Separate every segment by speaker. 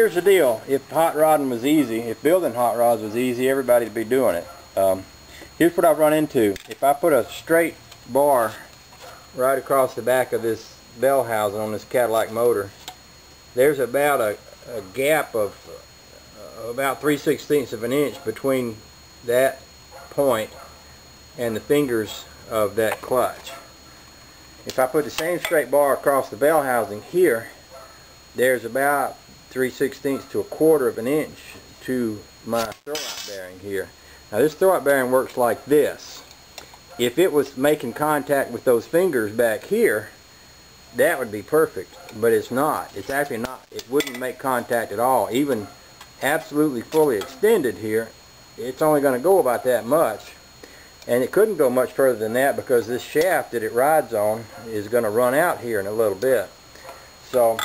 Speaker 1: here's the deal. If hot rodding was easy, if building hot rods was easy, everybody would be doing it. Here's what I've run into. If I put a straight bar right across the back of this bell housing on this Cadillac motor, there's about a gap of about 3/16 of an inch between that point and the fingers of that clutch. If I put the same straight bar across the bell housing here, there's about 3/16 to 1/4 of an inch to my throwout bearing here. Now this throwout bearing works like this. If it was making contact with those fingers back here, that would be perfect, but it's not. It's actually not. It wouldn't make contact at all. Even absolutely fully extended here, it's only going to go about that much, and it couldn't go much further than that because this shaft that it rides on is going to run out here in a little bit. So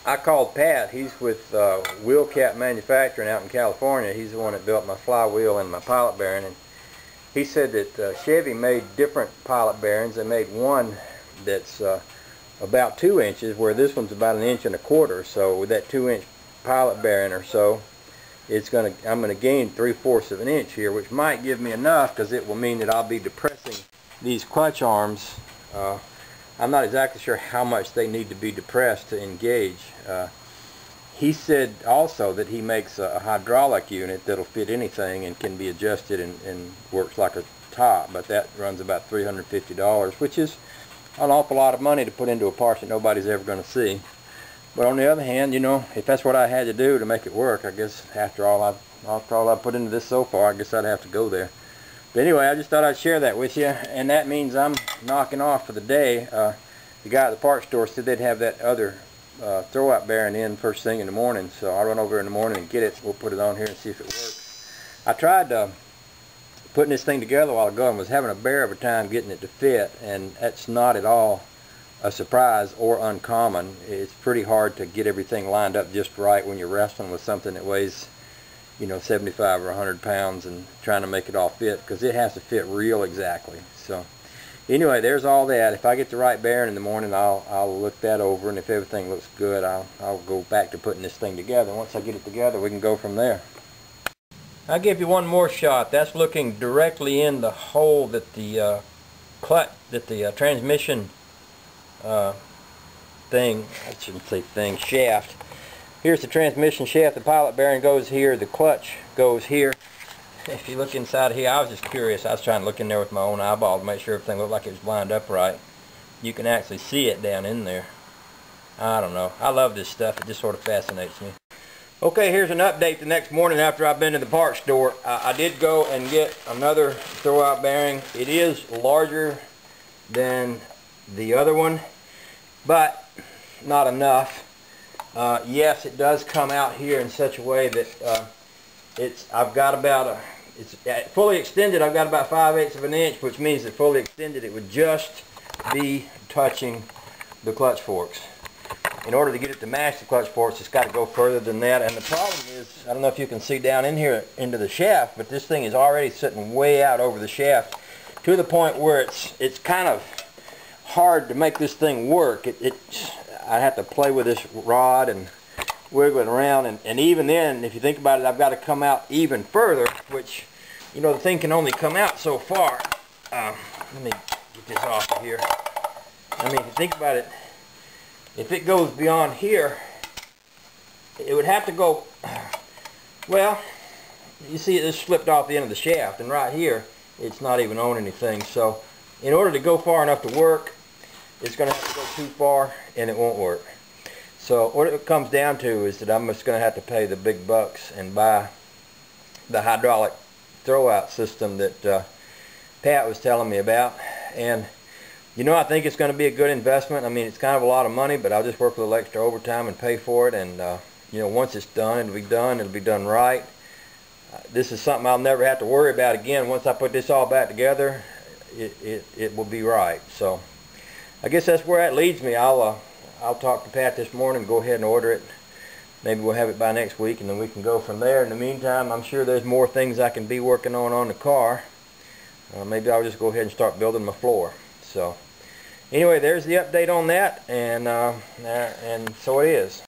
Speaker 1: I called Pat. He's with Wheel Cap Manufacturing out in California. He's the one that built my flywheel and my pilot bearing, and he said that Chevy made different pilot bearings. They made one that's about 2 inches, where this one's about 1.25 inches. So with that 2-inch pilot bearing or so, I'm going to gain 3/4 of an inch here, which might give me enough because it will mean that I'll be depressing these clutch arms. I'm not exactly sure how much they need to be depressed to engage. He said also that he makes a hydraulic unit that'll fit anything and can be adjusted and works like a top, but that runs about $350, which is an awful lot of money to put into a part that nobody's ever going to see. But on the other hand, you know, if that's what I had to do to make it work, I guess after all I've put into this so far, I guess I'd have to go there. But anyway, I just thought I'd share that with you, and that means I'm knocking off for the day. The guy at the parts store said they'd have that other throwout bearing in first thing in the morning, so I'll run over in the morning and get it. We'll put it on here and see if it works. I tried putting this thing together a while ago and was having a bear of a time getting it to fit, and that's not at all a surprise or uncommon. It's pretty hard to get everything lined up just right when you're wrestling with something that weighs, you know, 75 or 100 pounds and trying to make it all fit, because it has to fit real exactly. So anyway, there's all that. If I get the right bearing in the morning, I'll look that over, and if everything looks good, I'll go back to putting this thing together. Once I get it together, we can go from there. I'll give you one more shot. That's looking directly in the hole that the transmission thing, I shouldn't say thing, shaft. Here's the transmission shaft. The pilot bearing goes here. The clutch goes here. If you look inside here, I was just curious. I was trying to look in there with my own eyeball to make sure everything looked like it was lined up right. You can actually see it down in there. I don't know. I love this stuff. It just sort of fascinates me. Okay, here's an update the next morning after I've been to the parts store. I did go and get another throwout bearing. It is larger than the other one, but not enough. Yes, it does come out here in such a way that it's fully extended. I've got about 5/8 of an inch, which means that fully extended it would just be touching the clutch forks. In order to get it to match the clutch forks, it's got to go further than that. And the problem is, I don't know if you can see down in here into the shaft, but this thing is already sitting way out over the shaft to the point where it's kind of hard to make this thing work. I have to play with this rod and wiggle it around, and even then, if you think about it, I've got to come out even further, which, you know, the thing can only come out so far. Let me get this off of here. I mean, if you think about it, if it goes beyond here, it would have to go, well, you see it just slipped off the end of the shaft, and right here, it's not even on anything. So in order to go far enough to work, it's going to have to go too far, and it won't work. So what it comes down to is that I'm just going to have to pay the big bucks and buy the hydraulic throwout system that Pat was telling me about. And you know, I think it's going to be a good investment. I mean, it's kind of a lot of money, but I'll just work a little extra overtime and pay for it. And you know, once it's done, it'll be done. It'll be done right. This is something I'll never have to worry about again. Once I put this all back together, it will be right. So I guess that's where that leads me. I'll talk to Pat this morning, go ahead and order it. Maybe we'll have it by next week, and then we can go from there. In the meantime, I'm sure there's more things I can be working on the car. Maybe I'll just go ahead and start building my floor. So anyway, there's the update on that, and so it is.